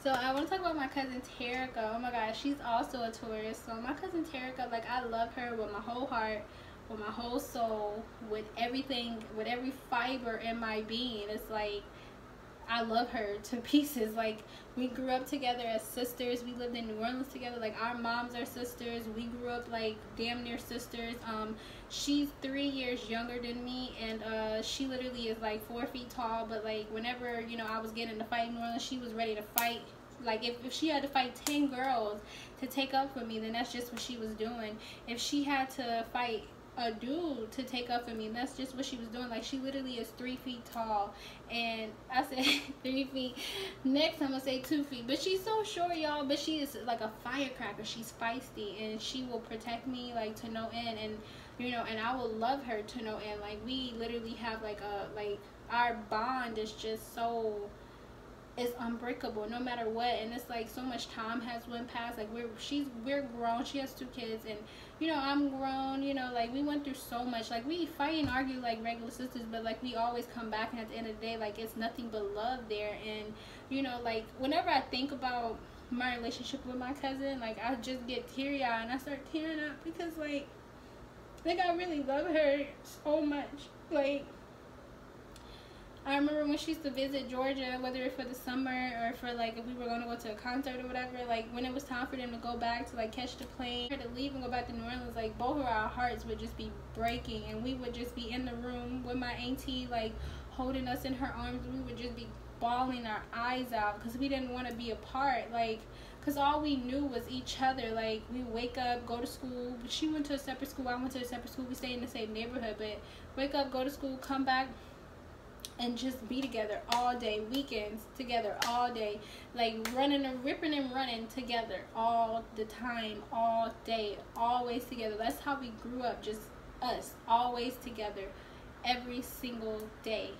So I want to talk about my cousin Terica. Oh my gosh, she's also a Taurus. So my cousin Terica, like I love her with my whole heart, with my whole soul, with everything, with every fiber in my being. It's like I love her to pieces. Like we grew up together as sisters. We lived in New Orleans together. Like our moms are sisters. We grew up like damn near sisters. She's 3 years younger than me, and she literally is like 4 feet tall. But like whenever I was getting to fight in New Orleans, she was ready to fight. Like if she had to fight 10 girls to take up for me, then that's just what she was doing. If she had to fight a dude to take up for me, that's just what she was doing. Like she literally is 3 feet tall, and I said 3 feet. Next I'm gonna say 2 feet, but she's so short, y'all. But she is like a firecracker. She's feisty, and she will protect me like to no end, and and I will love her to no end. Like we literally have like our bond is just so, it's unbreakable no matter what. And it's like so much time has went past. Like we're grown. She has 2 kids, and I'm grown. Like we went through so much. Like we fight and argue like regular sisters, but like we always come back, and at the end of the day, like it's nothing but love there. And like whenever I think about my relationship with my cousin, like I just get teary-eyed and I start tearing up, because like I really love her so much. Like I remember when she used to visit Georgia, whether it's for the summer or for like if we were going to go to a concert or whatever, like when it was time for them to go back to like catch the plane or to leave and go back to New Orleans, like both of our hearts would just be breaking, and we would just be in the room with my auntie like holding us in her arms. We would just be bawling our eyes out because we didn't want to be apart, like because all we knew was each other. Like we wake up, go to school. She went to a separate school, I went to a separate school. We stayed in the same neighborhood, but wake up, go to school, come back, and just be together all day. Weekends together all day, like running and ripping and running together all the time, all day, always together. That's how we grew up, just us, always together, every single day,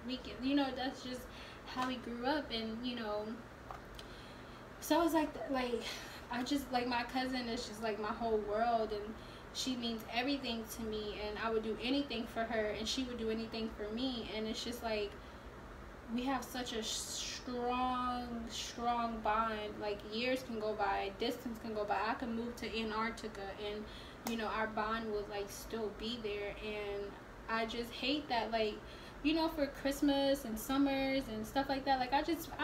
weekend. That's just how we grew up. And so it's like I just like my cousin is just like my whole world, and she means everything to me, and I would do anything for her, and she would do anything for me. And it's just like we have such a strong bond. Like years can go by, distance can go by. I can move to Antarctica, and our bond will like still be there. And I just hate that, like for Christmas and summers and stuff like that, like I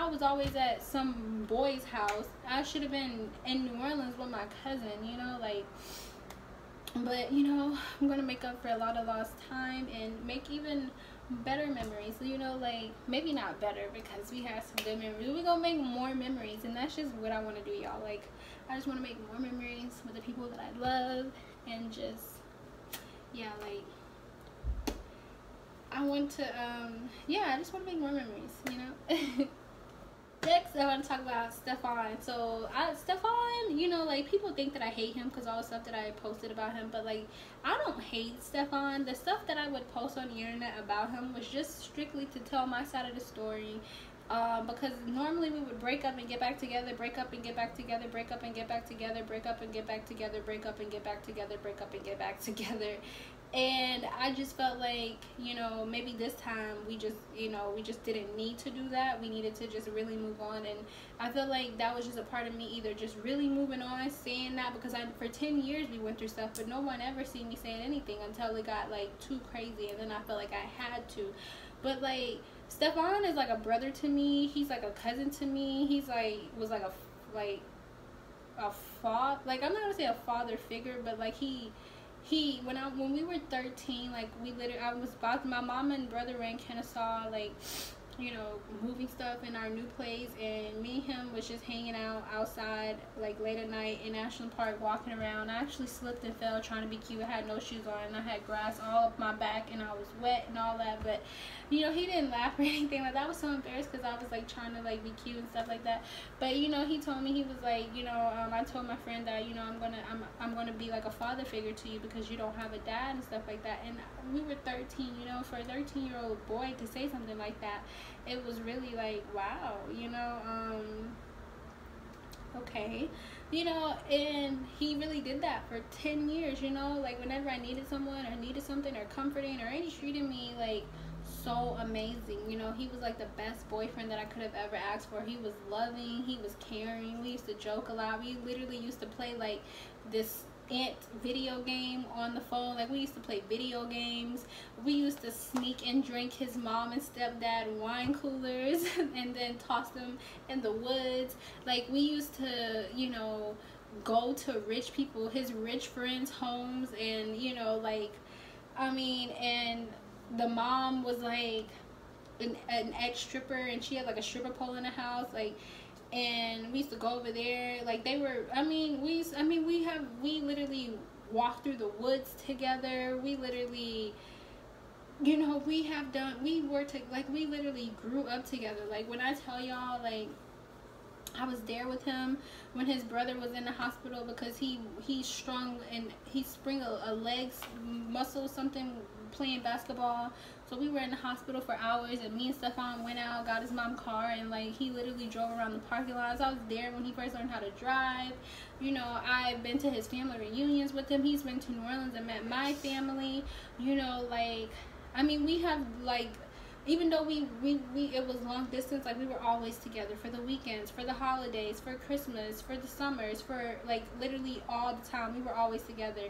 was always at some boy's house. I should have been in New Orleans with my cousin, like. But I'm gonna make up for a lot of lost time and make even better memories. Like maybe not better, because we have some good memories. We're gonna make more memories, and that's just what I want to do, y'all. Like I just want to make more memories with the people that I love, and just like I want to I just want to make more memories. Next, I want to talk about Stefan. So, Stefan, like, people think that I hate him because all the stuff that I posted about him. But, like, I don't hate Stefan. The stuff that I would post on the internet about him was just strictly to tell my side of the story. Because normally we would break up and get back together, break up and get back together, break up and get back together, break up and get back together, break up and get back together, break up and get back together. And I just felt like, maybe this time we just didn't need to do that. We needed to just really move on. And I feel like that was just a part of me either just really moving on, saying that, because for 10 years we went through stuff, but no one ever seen me saying anything until it got like too crazy. And then I felt like I had to. But like, Stefan is like a brother to me. He's like a cousin to me. He's like, was like a father. Like, I'm not gonna say a father figure, but like when we were 13, like my mom and brother were in Kennesaw, like moving stuff in our new place, and me and him was just hanging out outside like late at night in National Park, walking around. I actually slipped and fell trying to be cute. I had no shoes on, and I had grass all up my back, and I was wet and all that. But he didn't laugh or anything. Like, I was so embarrassed because I was like trying to like be cute and stuff like that. But he told me, he was like, I told my friend that I'm gonna be like a father figure to you because you don't have a dad and stuff like that. And we were 13. For a 13-year-old boy to say something like that, it was really like, wow. Okay. And he really did that for 10 years. Like whenever I needed someone or needed something or comforting, or he treated me like so amazing. You know, he was like the best boyfriend that I could have ever asked for. He was loving, he was caring. We used to joke a lot. We literally used to play like this Ant video game on the phone. Like, we used to play video games. We used to sneak and drink his mom and stepdad wine coolers and then toss them in the woods. Like, we used to, you know, go to rich people, his rich friends' homes, and, you know, like, I mean, and the mom was like an ex-stripper, and she had like a stripper pole in the house, like, and we used to go over there. Like, they were, we literally walked through the woods together. We literally, you know, we literally grew up together. Like, when I tell y'all, like, I was there with him when his brother was in the hospital because he sprung a leg muscle something playing basketball. So we were in the hospital for hours, and me and Stefan went out, got his mom car, and like, he literally drove around the parking lots. I was there when he first learned how to drive. You know, I've been to his family reunions with him. He's been to New Orleans and met my family. You know, like, I mean, we have like, even though we it was long distance, like, we were always together for the weekends, for the holidays, for Christmas, for the summers, for like literally all the time. We were always together,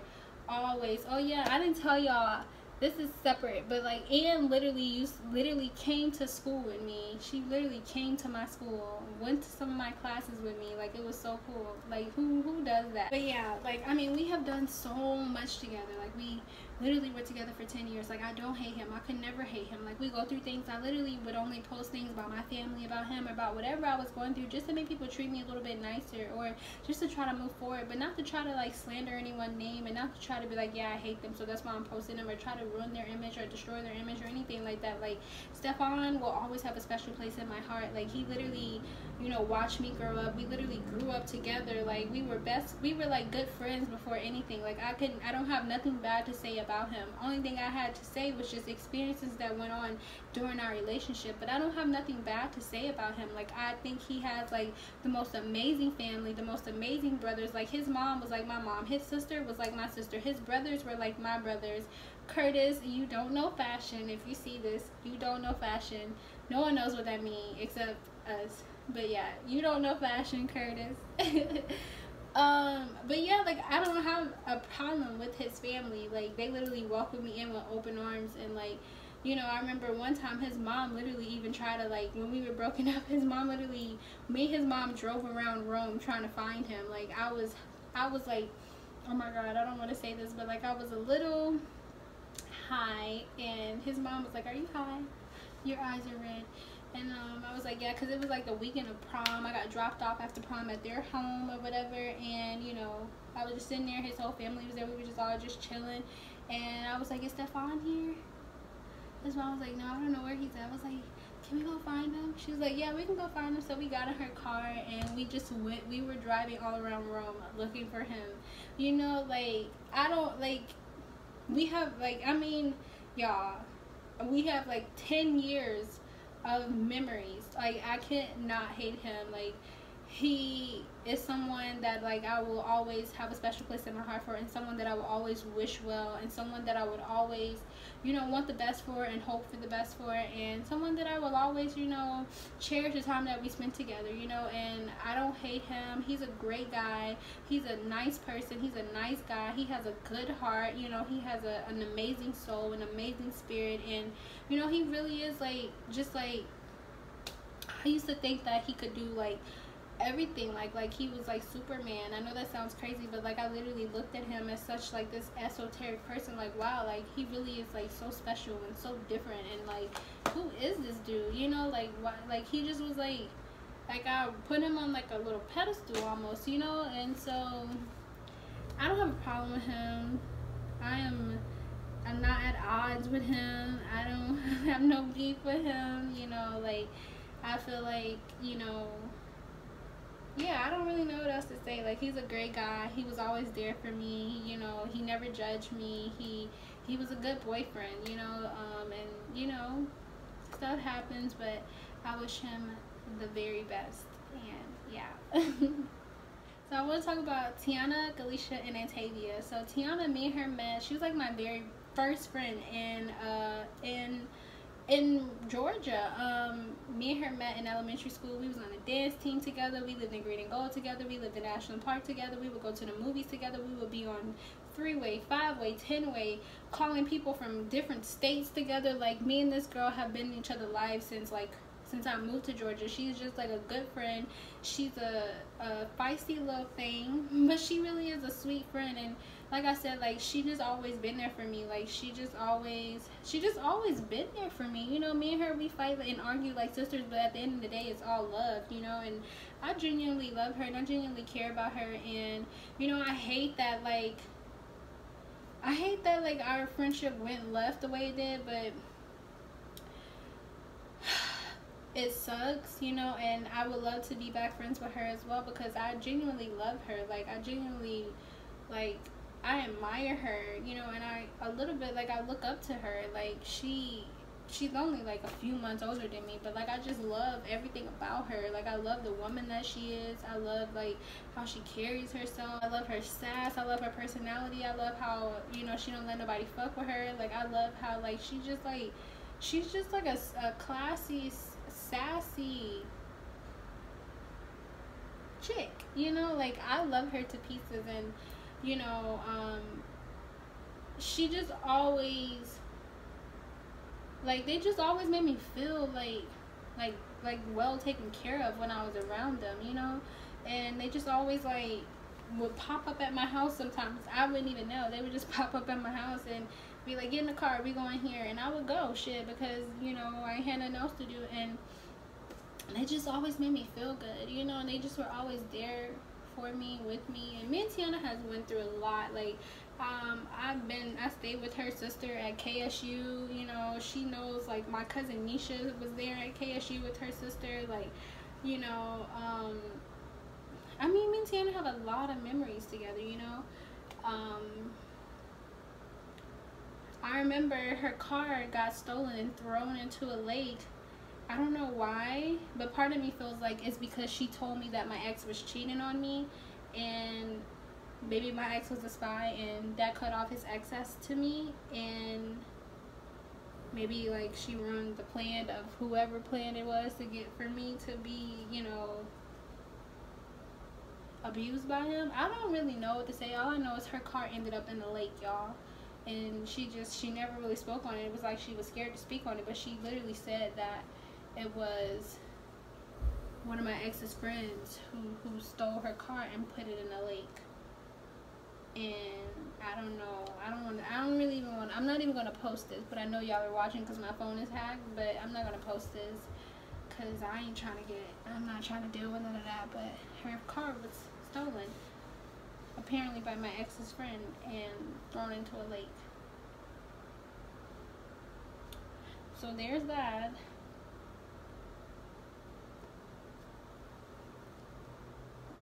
always. Oh yeah, I didn't tell y'all, this is separate, but like, Ann literally came to school with me. She literally came to my school, went to some of my classes with me. Like, it was so cool. Like, who does that? But yeah, like, I mean, we have done so much together. Like, we literally were together for 10 years. Like, I don't hate him. I could never hate him. Like, we go through things. I literally would only post things about my family, about him, about whatever I was going through, just to make people treat me a little bit nicer, or just to try to move forward, but not to try to like slander anyone's name, and not to try to be like, yeah, I hate them, so that's why I'm posting them, or try to ruin their image or destroy their image or anything like that. Like, Stefan will always have a special place in my heart. Like, he literally, you know, watched me grow up. We literally grew up together. Like, we were like good friends before anything. Like, I don't have nothing bad to say about him. Only thing I had to say was just experiences that went on during our relationship, but I don't have nothing bad to say about him. Like, I think he has like the most amazing family, the most amazing brothers. Like, his mom was like my mom, his sister was like my sister, his brothers were like my brothers. Curtis, you don't know fashion. If you see this, you don't know fashion. No one knows what that means except us. But yeah, you don't know fashion, Curtis. But yeah, like, I don't have a problem with his family. Like, they literally welcomed me in with open arms. And like, you know, I remember one time his mom literally even tried to, like, when we were broken up, his mom literally, his mom drove around Rome trying to find him. Like, I was like, oh my god, I don't want to say this, but like, I was a little high, and his mom was like, are you high? Your eyes are red. And I was like, yeah, because it was like the weekend of prom. I got dropped off after prom at their home or whatever, and you know, I was just sitting there. His whole family was there. We were just all just chilling, and I was like, is Stefan here? His mom was like, no, I don't know where he's at. I was like, can we go find him? She was like, yeah, we can go find him. So we got in her car, and we just went. We were driving all around Rome looking for him. You know, like, I don't, like, we have, like, I mean, y'all, we have like 10 years of memories. Like, I can't not hate him. Like, he is someone that, like, I will always have a special place in my heart for, and someone that I will always wish well, and someone that I would always, you know, want the best for and hope for the best for, and someone that I will always, you know, cherish the time that we spent together, you know. And I don't hate him. He's a great guy. He's a nice person. He's a nice guy. He has a good heart, you know. He has an amazing soul, an amazing spirit, and, you know, he really is, like, just like, I used to think that he could do, like, everything, like he was like Superman. I know that sounds crazy, but like, I literally looked at him as such, like, this esoteric person. Like, wow, like, he really is like so special and so different, and like, who is this dude, you know? Like, why, like, he just was like I put him on like a little pedestal almost, you know. And so I don't have a problem with him. I'm not at odds with him. I don't have no beef with him, you know. Like, I feel like, you know, yeah, I don't really know what else to say. Like, he's a great guy. He was always there for me, you know. He never judged me. He was a good boyfriend, you know. And, you know, stuff happens, but I wish him the very best. And yeah. So I want to talk about Tiana, Galicia, and Antavia. So Tiana, me and her met. She was like my very first friend in in Georgia. Me and her met in elementary school. We was on a dance team together. We lived in Green and Gold together. We lived in National Park together. We would go to the movies together. We would be on 3-way, 5-way, 10-way, calling people from different states together. Like, me and this girl have been in each other's lives since I moved to Georgia. She's just like a good friend. She's a feisty little thing, but she really is a sweet friend. And like I said, like, she just always been there for me. Like, she just always been there for me. You know, me and her, we fight and argue like sisters, but at the end of the day, it's all love, you know. And I genuinely love her, and I genuinely care about her. And, you know, I hate that like our friendship went left the way it did, but it sucks, you know. And I would love to be back friends with her as well, because I genuinely love her. Like, I genuinely, like, I admire her, you know. And I look up to her. Like, she's only like a few months older than me, but like, I just love everything about her. Like, I love the woman that she is. I love like how she carries herself. I love her sass. I love her personality. I love how, you know, she don't let nobody fuck with her. Like, I love how like she's just like a classy, sassy chick, you know. Like, I love her to pieces. And, you know, she just always, like, they just always made me feel like well taken care of when I was around them, you know. And they just always like would pop up at my house. Sometimes I wouldn't even know. They would just pop up at my house and be like, get in the car, we going here. And I would go, shit, because, you know, I had nothing else to do. And they just always made me feel good, you know. And they just were always there for me, with me. And me and Tiana has went through a lot. Like, I stayed with her sister at KSU, you know. She knows, like, my cousin Nisha was there at KSU with her sister. Like, you know, I mean, me and Tiana have a lot of memories together, you know. I remember her car got stolen and thrown into a lake. I don't know why, but part of me feels like it's because she told me that my ex was cheating on me, and maybe my ex was a spy, and that cut off his access to me. And maybe like she ruined the plan of whoever plan it was to get for me to be, you know, abused by him. I don't really know what to say. All I know is her car ended up in the lake, y'all. And she never really spoke on it. It was like she was scared to speak on it, but she literally said that it was one of my ex's friends who stole her car and put it in a lake. And I don't know. I'm not even going to post this, but I know y'all are watching because my phone is hacked, but I'm not going to post this because I'm not trying to deal with none of that. But her car was stolen, apparently by my ex's friend, and thrown into a lake. So there's that.